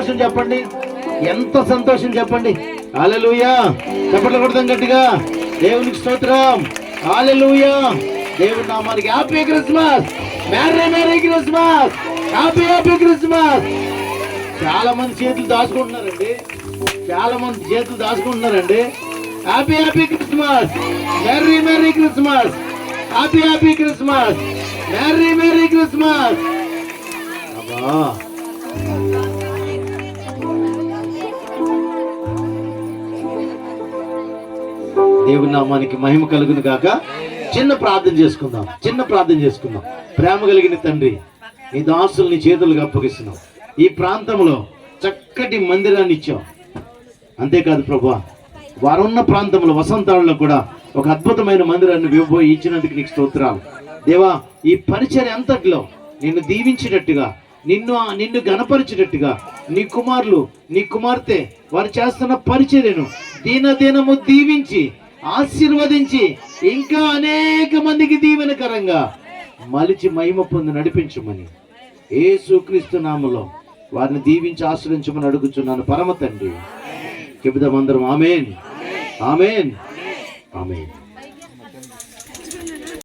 సంతోషం చెప్పండి, ఎంత సంతోషం చెప్పండి. హల్లెలూయా. చప్పట్లు కొడదాం గట్టిగా. దేవునికి స్తోత్రం. హల్లెలూయా. దేవుని నామానికి happy Christmas, merry Christmas, happy Christmas. చాలా మంది చేతులు దాచుకుంటున్నారండి, happy Christmas, merry Christmas, happy Christmas, merry Christmas. అబ్బా, దేవుని నామానికి మహిమ కలుగును గాక. చిన్న ప్రార్థన చేసుకుందాం. ప్రేమ కలిగిన తండ్రి, నీ దాసుల్ని చేతులుగా అప్పగిస్తున్నాం. ఈ ప్రాంతంలో చక్కటి మందిరాన్ని ఇచ్చాం. అంతేకాదు ప్రభువా, వారున్న ప్రాంతంలో వసంతాలలో కూడా ఒక అద్భుతమైన మందిరాన్ని ఇచ్చినందుకు నీకు స్తోత్రాలు దేవా. ఈ పరిచర్య అంతట్లో నిన్ను దీవించినట్టుగా, నిన్ను గణపరిచినట్టుగా నీ కుమారులు, నీ కుమార్తె వారు చేస్తున్న పరిచర్యను దినదినము దీవించి ఆశీర్వదించి ఇంకా అనేక మందికి దీవెనకరంగా మలిచి మహిమ పొంది నడిపించమని యేసుక్రీస్తు నామములో వారిని దీవించి ఆశ్రయించమని అడుగుచున్నాను పరమ తండ్రి. చెబుదాం అందరం ఆమేన్, ఆమేన్, ఆమేన్.